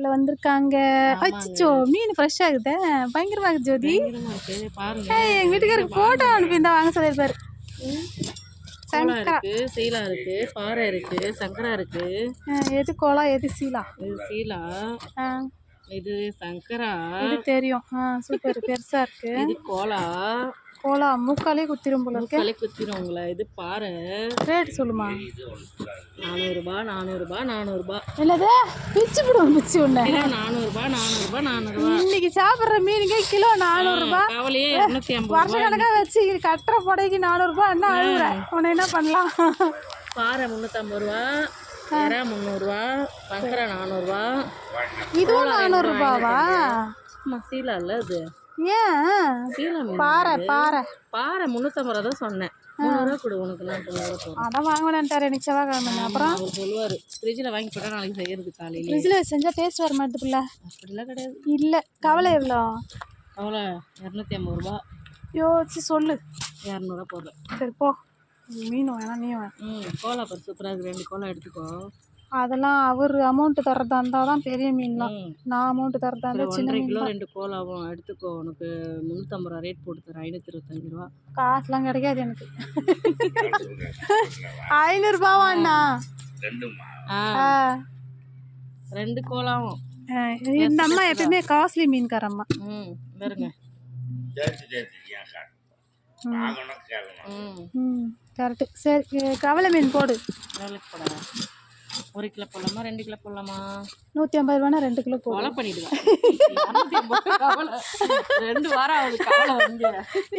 ஷாப்ல வந்திருக்காங்க. அச்சோ மீன் ஃப்ரெஷ்ஷா இருக்குதே, பயங்கரமா இருக்கு ஜோதி. எங்க வீட்டுக்காரருக்கு போட்டோ அனுப்பியிருந்தா வாங்க சொல்லியிருப்பாரு. சங்கரா இருக்கு, சீலா இருக்கு, பாறை இருக்கு, சங்கரா இருக்கு. எது கோலா எது சீலா? இது சீலா, இது சங்கரா. இது தெரியும். சூப்பர் பெருசா இருக்கு. இது கோலா. கோலா மூக்காலே குத்திரும் போல இருக்கு. மூக்காலே குத்திரும் உங்களை. இது பாறை. ரேட் சொல்லுமா? 400 ரூபாய் 400 ரூபாய் 400 ரூபாய். என்னது பிச்சு போடுவோம் பிச்சு ஒண்ணு 400 ரூபாய் 400 ரூபாய் 400 ரூபாய். இன்னைக்கு சாப்பிட்ற மீனுக்கு கிலோ 400 ரூபாய். கவலையே 250 வருஷ கணக்கா வச்சு கட்டுற புடைக்கு 400 ரூபாய். என்ன அழுகுற? உன்னை என்ன பண்ணலாம்? பாறை 350 ரூபா, எறா 300 ரூபா, சங்கரா 400 ரூபா. இதுவும் 400 ரூபாவா? சீலா இல்ல இது. ஏன் சீலா மீன்? பாறை பாறை பாறை 350 ரூபா தான் சொன்னேன். 300 ரூபா கொடு உனக்கு. நான் 300 ரூபா அதான் வாங்கினேன்ட்டார் எனக்கு செவ்வாய்க்கிழமை. அப்புறம் அவர் சொல்லுவார் ஃப்ரிட்ஜில் வாங்கி போட்டால் நாளைக்கு செய்யறது காலையில். ஃப்ரிட்ஜில் செஞ்சால் டேஸ்ட் வர மாட்டேதுல்ல? அப்படிலாம் கிடையாது. இல்லை கவலை எவ்வளோ? கவலை 250 ரூபா. யோசிச்சு சொல்லு. 200 ரூபா போடுறேன். சரி போ. மீன் வேணாம் நீ வேணாம். கோலா பர் சூப்பராக இருக்குது. 2 கோலா எடுத்துக்கோ. அதெல்லாம் அவர் அமௌண்ட்டு தர்றதா இருந்தால் தான் பெரிய மீன்லாம். நான் அமௌண்ட்டு தர்றதா இருந்தால் சின்ன 1.5 கிலோ 2 கோலாவும் எடுத்துக்கோ. உனக்கு 350 ரூபா ரேட் போட்டு தரேன். 525 ரூபா. காசுலாம் கிடைக்காது எனக்கு. 500 ரூபாவாண்ணா? 2 கோலாவும். இந்த அம்மா எப்பயுமே காஸ்ட்லி மீன்காரம்மா. வருங்க. கரெக்டு. சரி கவலை மீன் போடு. கவலைக்கு போட 1 கிலோ போடலாமா 2 கிலோ போடலாமா? 150 ரூபானா 2 கிலோ போட. கொலை பண்ணிடுவேன். 2 வாரம் ஆகுது கவலை வந்து.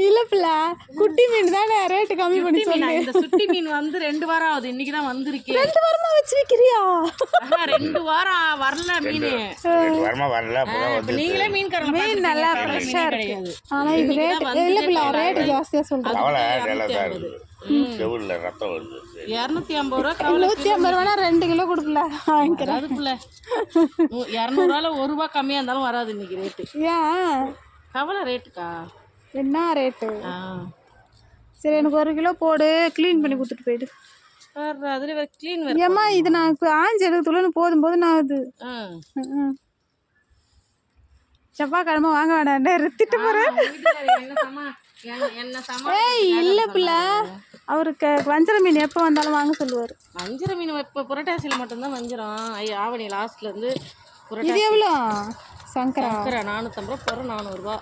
இல்லை பிள்ளை குட்டி மீன் தானே ரேட்டு கம்மி பண்ணி சொல்லு. இந்த சுட்டி மீன் வந்து 2 வாரம் ஆகுது. இன்னைக்கு தான் வந்திருக்கு. 2 வாரமா வச்சு விற்கிறியா? 2 வாரம் வரல மீன். நீங்களே மீன் கறல மீன் நல்லா ஃப்ரெஷ்ஷாக இருக்கு. ஆனால் இது ரேட் இல்லை பிள்ளை ரேட்டு ஜாஸ்தியாக சொல்கிறேன். 250 ரூபா. 150 ரூபானா 2 கிலோ கொடுக்கல வாங்கிக்கிறேன். அதுக்குள்ள 200 ரூபால 1 ரூபா கம்மியாக இருந்தாலும் வராது இன்னைக்கு ரேட்டு. ஏன் கவலை ரேட்டுக்கா? என்ன ரேட்டு? சரி எனக்கு 1 கிலோ போடு. க்ளீன் பண்ணி கொடுத்துட்டு போயிடு. அதில் வேறு க்ளீன் ஏம்மா இது நான் இப்போ ஆஞ்சு எடுத்துலன்னு போதும்போது நான் அது செவ்வாய்க்கிழமை வாங்க வேண்டாம் திட்டு போகிறேன். ஏய் இல்லை பிள்ளை அவருக்கு வஞ்சர மீன் எப்போ வந்தாலும் வாங்க சொல்லுவார். வஞ்சர மீன் இப்போ புரட்டாசியில் மட்டும்தான் வஞ்சிரம். ஆவணி லாஸ்ட்லேருந்து இது எவ்வளோ? சங்கரா 450 ரூபா போகிற 400 ரூபா.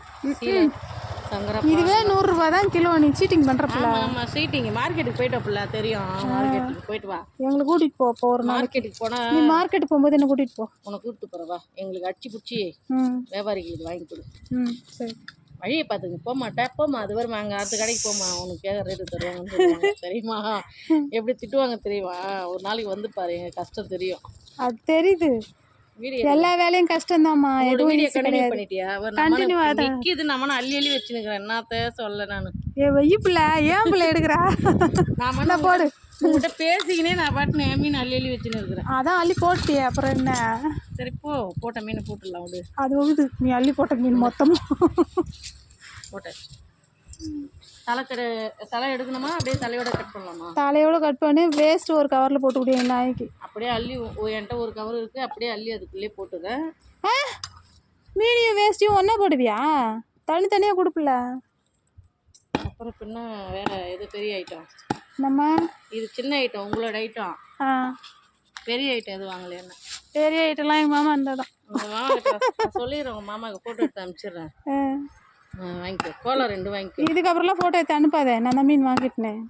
சங்கரா இதுவே 100 ரூபா தான் கிலோ. நீ சீட்டிங் பண்ணுறப்பில்ல? ஆமாம் சீட்டிங். மார்க்கெட்டுக்கு போயிட்டோப்பில்ல தெரியும். மார்க்கெட்டுக்கு போயிட்டு வா. எங்களை கூட்டிகிட்டு போ. ஒரு மார்க்கெட்டுக்கு போனால் நீ மார்க்கெட்டுக்கு போகும்போது என்ன கூட்டிகிட்டு போ. உன்னை கூப்பிட்டு போகிறவா. எங்களுக்கு அடிச்சு பிடிச்சி வியாபாரிகளுக்கு வாங்கி கொடு. சரி வழியை பார்த்துங்க. போக மாட்டேன் போமா. அது வரும் அங்கே அடுத்த கடைக்கு போமா. உனக்கு கேட்க ரேட்டு தருவாங்கன்னு சொல்லுவாங்க தெரியுமா? எப்படி திட்டுவாங்க தெரியுமா? ஒரு நாளைக்கு வந்து பாரு எங்கள் கஷ்டம் தெரியும். அது தெரியுது. எல்லா வேலையும் கஷ்டம்தாம்மா. எதுவும் வீடியோ கண்டினியூ பண்ணிட்டியா? நிற்கிது நம்மனா அள்ளி அள்ளி வச்சுருக்கிறேன். என்னத்த சொல்ல நான் வெய்ய பிள்ளை ஏன் பிள்ளை எடுக்கிறா? நான் போடு உங்கள்கிட்ட பேசிக்கினே நான் பாட்டு என் மீன் அள்ளி அள்ளி வச்சுன்னு இருக்கிறேன். அதான் அள்ளி போட்டியே அப்புறம் என்ன? சரி போட்ட மீனை போட்டுடலாம் விடு. அது வந்து நீ அள்ளி போட்ட மீன் மொத்தமாக போட்டாச்சு. தலை எடுக்கணுமா அப்படியே தலையோட கட் பண்ணலாமா? தலையோட கட் பண்ணி வேஸ்ட்டு ஒரு கவரில் போட்டு விடுங்க நாய்க்கு. அப்படியே அள்ளி என்கிட்ட ஒரு கவர் இருக்குது. அப்படியே அள்ளி அதுக்குள்ளேயே போட்டுறேன். மீனையும் வேஸ்ட்டையும் ஒன்றா போடுவியா? தனித்தனியாக கொடுப்பில்ல. அப்புறம் பின்ன வேறு எது பெரிய ஐட்டம் நம்ம இது சின்ன ஐட்டம் உங்களோட ஐட்டம். பெரிய ஐட்டம் எது வாங்கலையா? பெரிய ஐட்டம்லாம் எங்கள் மாமா இருந்தால் தான். உங்கள் மாமா சொல்லிடுறேன். உங்கள் மாமாவுக்கு ஃபோட்டோ எடுத்து அனுப்பிச்சிடுறேன். வாங்கிக்கோ. கோலா 2 வாங்கிக்கோ. இதுக்கப்புறம்லாம் ஃபோட்டோ எடுத்து அனுப்பாதே. நான் தான் மீன் வாங்கிட்டேன்.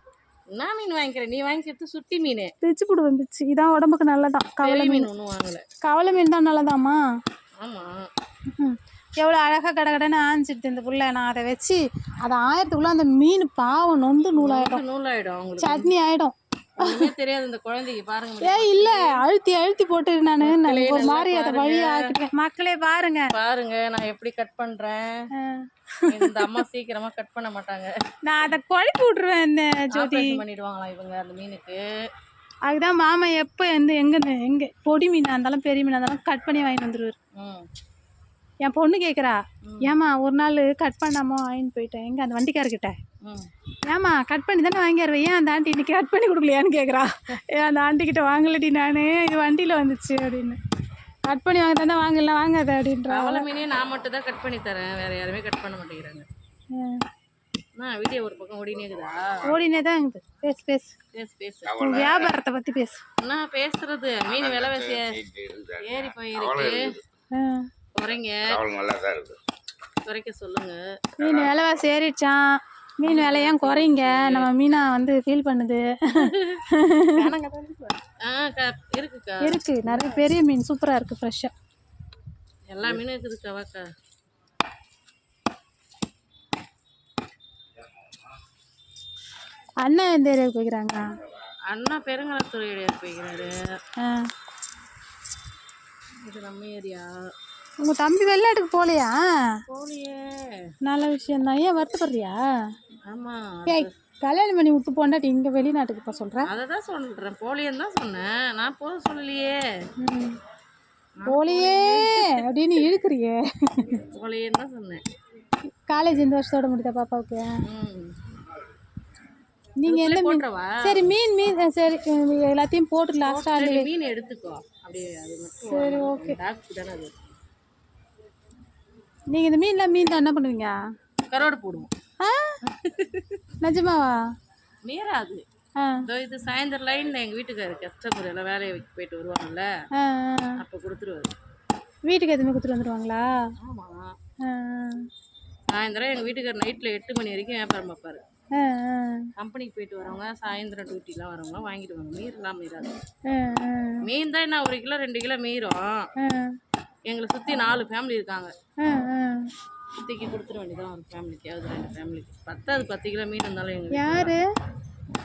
நான் மீன் வாங்கிக்கிறேன். நீ வாங்கிக்கிறது சுட்டி மீன். பிச்சு போடுவேன் பிச்சு. இதான் உடம்புக்கு நல்லதான். கவலை மீன் ஒன்றும் வாங்கலை. கவலை மீன் தான் நல்லதாம்மா. ஆமாம். எவ்வளோ அழகாக கடகடன்னு ஆஞ்சிட்டு இந்த புள்ள. நான் அதை வச்சு அதை ஆயிரத்துக்குள்ளே அந்த மீன் பாவம் நொந்து நூலாயிடும். சட்னி ஆகிடும். தெரியாது இந்த குழந்தைக்கு பாருங்க. இல்லை அழுத்தி போட்டு நான் ஒரு மாதிரி அதை வழியை ஆக்கிட்டேன். மக்களே பாருங்க நான் எப்படி கட் பண்ணுறேன். இந்த அம்மா சீக்கிரமா கட் பண்ண மாட்டாங்க. நான் அதை குழப்பி விட்ருவேன். இந்த ஜோதி பண்ணிடுவாங்களா இவங்க அந்த மீனுக்கு? அதுதான் மாமா எப்போ எங்கே பொடி மீனாக இருந்தாலும் பெரிய மீனாக இருந்தாலும் கட் பண்ணி வாங்கிட்டு வந்துடுவார். என் பொண்ணு கேட்குறா, ஏம்மா ஒரு நாள் கட் பண்ணாமல் வாங்கிட்டு போயிட்டேன். எங்கே அந்த வண்டிக்காரர்கிட்ட. ஏம்மா கட் பண்ணி தானே வாங்கிடுவேன். ஏன் அந்த ஆண்டி இன்னைக்கு கட் பண்ணி கொடுக்கலையான்னு கேட்குறா. ஏன் அந்த ஆண்டிக்கிட்ட வாங்கலடி நான், இது வண்டியில் வந்துச்சு அப்படின்னு. கட் பண்ணி வாங்க தந்தா வாங்கலாம் வாங்காத அப்படின்றா. கவலை மீனே நான் மட்டும் தான் கட் பண்ணி தரேன், வேறு யாருமே கட் பண்ண மாட்டேங்கிறாங்க. வீடியோ ஒரு பக்கம் ஓடினே இருக்குதா? ஓடினே தான் இருக்குது. பேசு பேசு பேசு பேசு. உன் வியாபாரத்தை பற்றி பேசு. என்ன பேசுறது? மீன் விலைவாசி ஏறி போயிருக்கு. குறைங்க, குறைக்க சொல்லுங்க. மீன் விலைவாசி ஏறிடுச்சான். மீன் விலையாம் குறைங்க. நம்ம மீனா வந்து ஃபீல் பண்ணுது. இருக்குக்கா, இருக்கு நிறைய பெரிய மீன் சூப்பராக இருக்குது, ஃப்ரெஷ்ஷாக எல்லா மீனும் இருக்குதுக்கா. வாக்கா அண்ணா எந்த ஏரியாவுக்கு போய்க்கிறாங்க? அண்ணா பெருங்கலத்தூர் ஏரியாவுக்கு போய்க்கிறாரு. இது நம்ம ஏரியா. உங்கள் தம்பி வெளிநாட்டுக்கு போகலையா? போலியே. நல்ல விஷயந்தான். ஏன் வருத்தப்படுறியா? ஆமாம், ஏய் கல்யாணம் பண்ணி விட்டு போண்டாட்டி இங்கே வெளிநாட்டுக்கு இப்போ சொல்கிறேன். அதை தான் சொல்கிறேன், போலியன்னு தான் சொன்னேன். நான் போக சொல்லலையே. போலியே அப்படின்னு இழுக்கிறியே. போலியன்னு தான் சொன்னேன். காலேஜ் இந்த வருஷத்தோட முடித்த பாப்பாவுக்கு? நீங்கள் எந்த மீன்? சரி மீன் மீன் சரி எல்லாத்தையும் போட்டு லாஸ்ட்டாக மீன் எடுத்துக்கோ அப்படியே. அது மட்டும் சரி ஓகே. டாக்டர் தானே அது. நீங்கள் இந்த மீன் தான் என்ன பண்ணுவீங்க? கரோடு போடுவோம். நிஜமாவா? மீறாது. இது சாயந்தரம் லைனில் எங்கள் வீட்டுக்காரு கஸ்டமர் எல்லாம் வேலையை போயிட்டு வருவாங்கல்ல, அப்போ கொடுத்துருவாரு. வீட்டுக்கு எதுவுமே கொடுத்துட்டு வந்துடுவாங்களா? ஆமாம், சாயந்தரம் எங்கள் வீட்டுக்கார் நைட்டில் 8 மணி வரைக்கும் வியாபாரம் பார்ப்பாரு. கம்பெனிக்கு போயிட்டு வரவங்க சாயந்தரம் டியூட்டிலாம் வரவங்களாம் வாங்கிடுவாங்க. மீறலாம் மீறாது. மீன் தான் என்ன 1 கிலோ 2 கிலோ மீறும். எங்களை சுற்றி 4 ஃபேமிலி இருக்காங்க. சுற்றிக்கு கொடுத்துட வேண்டியதான். ஒரு ஃபேமிலிக்கு அது 2 ஃபேமிலிக்கு பத்தாது. 10 கிலோ மீன் இருந்தாலும் எங்களுக்கு. யாரு?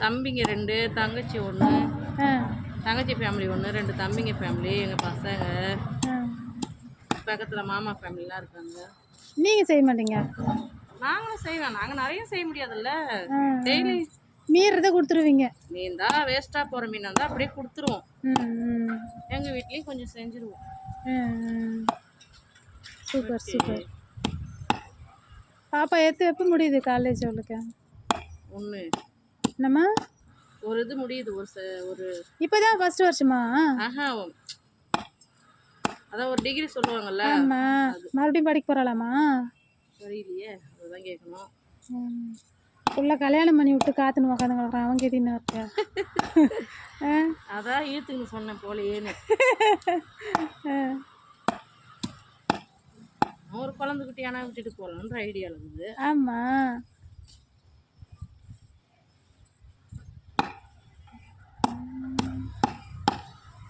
தம்பிங்க 2, தங்கச்சி 1. தங்கச்சி ஃபேமிலி 1, 2 தம்பிங்க ஃபேமிலி, எங்கள் பசங்க, பக்கத்தில் மாமா ஃபேமிலிலாம் இருக்காங்க. நீங்கள் செய்ய மாட்டீங்க? நாங்களும் செய்வோம். நாங்கள் நிறைய செய்ய முடியாதுல்ல. டெய்லி மீறதை கொடுத்துருவீங்க. மீன் தான் வேஸ்ட்டாக போகிற மீன் இருந்தால் அப்படியே கொடுத்துருவோம். எங்கள் வீட்லேயும் கொஞ்சம் செஞ்சுருவோம். Super super. பாப்பா எப்போ முடியுது காலேஜ் அவளுக்கு? ஒன்று என்னம்மா? ஒரு இது முடியுது. ஒரு இப்போ தான் ஃபஸ்ட் வருஷமா? அதான் ஒரு டிகிரி சொல்லுவாங்கல்ல. ஆமாம், மறுபடியும் படிக்க போகிறாளாமா? தெரியலையே, அதுதான் கேட்கணும். ஃபுல்லாக கல்யாணம் பண்ணி விட்டு காத்துன்னு உக்காந்து கிடக்குறான். அவன் கேட்டின்னு இருக்க. அதான் ஈத்துக்குன்னு சொன்னேன் போலேன்னு. ஒரு குழந்தைக்குட்டி ஆனால் விட்டுட்டு போகலான்ற ஐடியாவில் இருக்குது. ஆமாம்,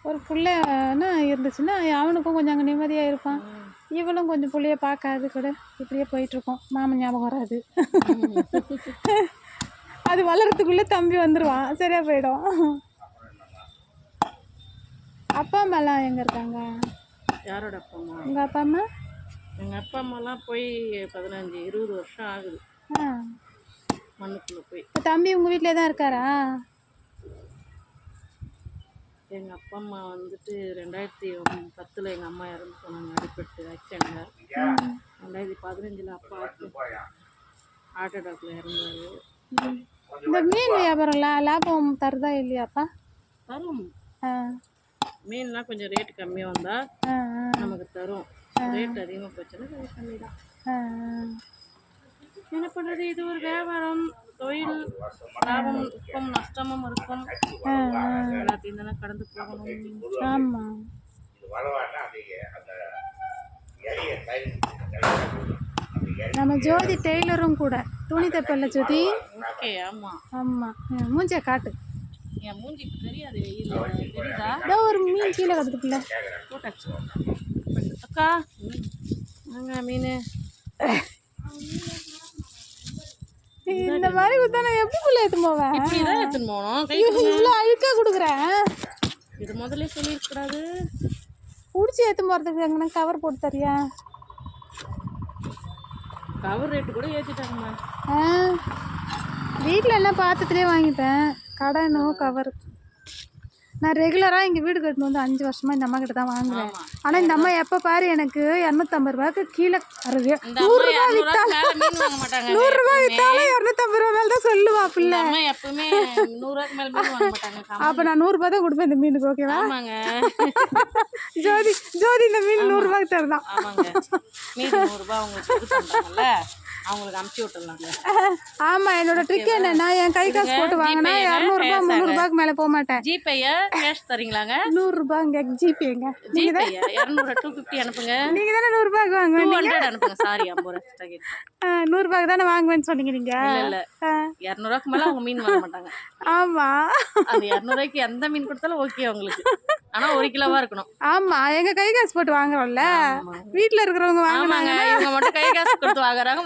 ஒரு பிள்ளைன்னா இருந்துச்சுன்னா அவனுக்கும் கொஞ்சம் அங்கே நிம்மதியாக இருப்பான். இவளும் கொஞ்சம் பிள்ளைய பார்க்காது கூட இப்படியே போயிட்டுருக்கோம். மாமன் ஞாபகம் வராது. அது வளர்கிறதுக்குள்ளே தம்பி வந்துடுவான், சரியாக போயிடும். அப்பா அம்மாலாம் எங்கே இருக்காங்க? யாரோட அப்பா அம்மா? உங்கள் அப்பா அம்மா? எங்கள் அப்பா அம்மாலாம் போய் 15-20 வருஷம் ஆகுது. மண்ணுக்குள்ளே போய். இப்போ தம்பி உங்கள் வீட்டிலே தான் இருக்காரா? எங்கள் அப்பா அம்மா வந்துட்டு 2010 எங்கள் அம்மா இறந்து போனாங்க, அடிப்பட்டு ஆக்சிடெண்ட்டில். 2015 அப்பா ஹார்ட் அட்டாக்ல இறந்தாரு. இந்த மீன் வியாபாரம் லாபம் தருதா இல்லையாப்பா? தரும். மீன்லாம் கொஞ்சம் ரேட்டு கம்மியாக வந்தால் நமக்கு தரும். ரேட் அதிகமாக போச்சுன்னா கொஞ்சம் கம்மி தான். என்ன பண்ணுறது? இது ஒரு வியாபாரம், தொழில். லாபம் இருக்கும், நஷ்டமும் இருக்கும். எல்லாத்தையும் தானே கடந்து போகணும். ஆமாம். நம்ம ஜோதி டெய்லரும் கூட. துணி தைப்பல்ல ஜோதி? ஓகே. ஆமாம் ஆமாம். மூஞ்சியை காட்டு. என் மூஞ்சிக்கு தெரியாது. வெயில் தெரியுதா? ஏதோ ஒரு மீன் கீழே கற்றுக்குல போட்டாச்சு. அக்கா நாங்கள் மீன் இந்த மாதிரி கொடுத்தா எப்படிக்குள்ளே எடுத்துன்னு போவேன்? இப்படி தான் எடுத்துன்னு போகணும். இவ்வளோ அழுக்காக கொடுக்குறேன். இது முதல்ல சொல்லியிருக்கூடாது. பிடிச்சி எடுத்துன்னு போகிறதுக்கு எங்கன்னா கவர் போட்டு தரியா? கவர் ரேட்டு கூட ஏற்றிட்டாங்கம்மா. வீட்டில் என்ன பாத்திரத்துலேயே வாங்கிப்பேன். கடனும் கவர். நான் ரெகுலராக இங்கே வீடு கட்டணும் வந்து 5 வருஷமாக இந்த அம்மா கிட்ட தான் வாங்குவேன். ஆனால் இந்த அம்மா எப்போ பாரு எனக்கு 250 ரூபாய்க்கு கீழே வருது. 100 ரூபா வித்தாலும் 250 ரூபா மேலே தான் சொல்லுவா பிள்ளை. எப்பவுமே 100 ரூபாய்க்கு மேல மீன் வாங்க மாட்டாங்க. அப்போ நான் 100 ரூபா தான் கொடுப்பேன் இந்த மீனுக்கு. ஓகேவா? ஆமாங்க. ஜோதி இந்த மீன் 100 ரூபாய்க்கு தருதான். ஆமாங்க. மீன் 100 ரூபாய் உங்களுக்கு இது பண்றாங்கல்ல, அவங்களுக்கு அமுச்சு விட்டுறலாங்க. ஆமா, என்னோட ட்ரிக் என்னன்னா என் கை காசு போட்டு வாங்கினா 200 ரூபாய் 300 ரூபாய்க்கு மேல போக மாட்டேன். ஜிபேயா கேஷ் தரீங்களாங்க? 100 ரூபாய்ங்க ஜிபேங்க. ஜிபே 200 250 அனுப்புங்க. நீங்க தானே 100 ரூபாய்க்கு வாங்குவீங்க. 200 அனுப்புங்க. சாரி 50 ரூபாய் எக்ஸ்ட்ரா கேட். 100 ரூபாய்க்கு தானே வாங்குவேன்னு சொன்னீங்க நீங்க. இல்ல 200 ரூபாய்க்கு மேல அவங்க மீன் வாங்க மாட்டாங்க. ஆமா, அது 200 ரூபாய்க்கு எந்த மீன் கொடுத்தாலும் ஓகே உங்களுக்கு. ஆனா 1 கிலோவா இருக்கணும். ஆமா, எங்க கை காசு போட்டு வாங்குறோம்ல, வீட்டுல இருக்கிறவங்க வாங்குவாங்க. இவங்க மட்டும் கை காசு கொடுத்து வாங்குறாங்க,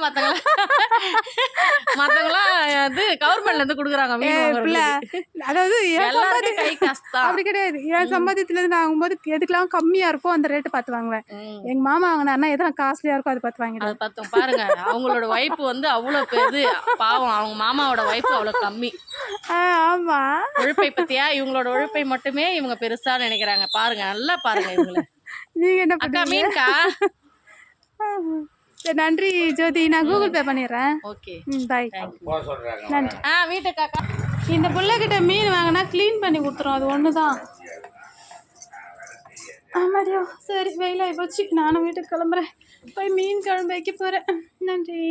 மத்தவங்களாம் அது கவர்மெண்ட்ல இருந்து குடுக்குறாங்க மீன் வாங்குறதுக்கு. அதாவது எல்லாரும் கை காசு தான். அப்படி கிடையாது. என் சம்பாத்தியத்துல இருந்து நான் வாங்கும்போது எதுக்கெல்லாம் கம்மியா இருக்கும் அந்த ரேட்டு பார்த்து வாங்குவேன். எங்க மாமா வாங்கினாருன்னா எதனா காஸ்ட்லியா இருக்கும் அதை பார்த்து வாங்கிடுவேன். அதை பார்த்தோம் பாருங்க, அவங்களோட வைப்பு வந்து அவ்வளவு பெருது. பாவம், அவங்க மாமாவோட வைப்பு அவ்வளவு கம்மி. ஆமா, உழைப்பை பத்தியா, இவங்களோட உழைப்பை மட்டுமே இவங்க பெருசா நினைக்கிறாங்க. பாருங்க, நல்லா பாருங்க இவங்கள. நீங்க என்ன அக்கா மீன்கா. நன்றி ஜோதி, நான் கூகுள் பே பண்ணிடுறேன். Okay bye. நன்றி. வீட்டுக்காக்கா இந்த பிள்ளைகிட்ட மீன் வாங்கினா க்ளீன் பண்ணி கொடுத்துரும், அது ஒன்று தான். ஆமாடியோ, சரி வெயிலாகி போச்சு, நானும் வீட்டுக்கு கிளம்புறேன். போய் மீன் குழம்பு வைக்க போகிறேன். நன்றி.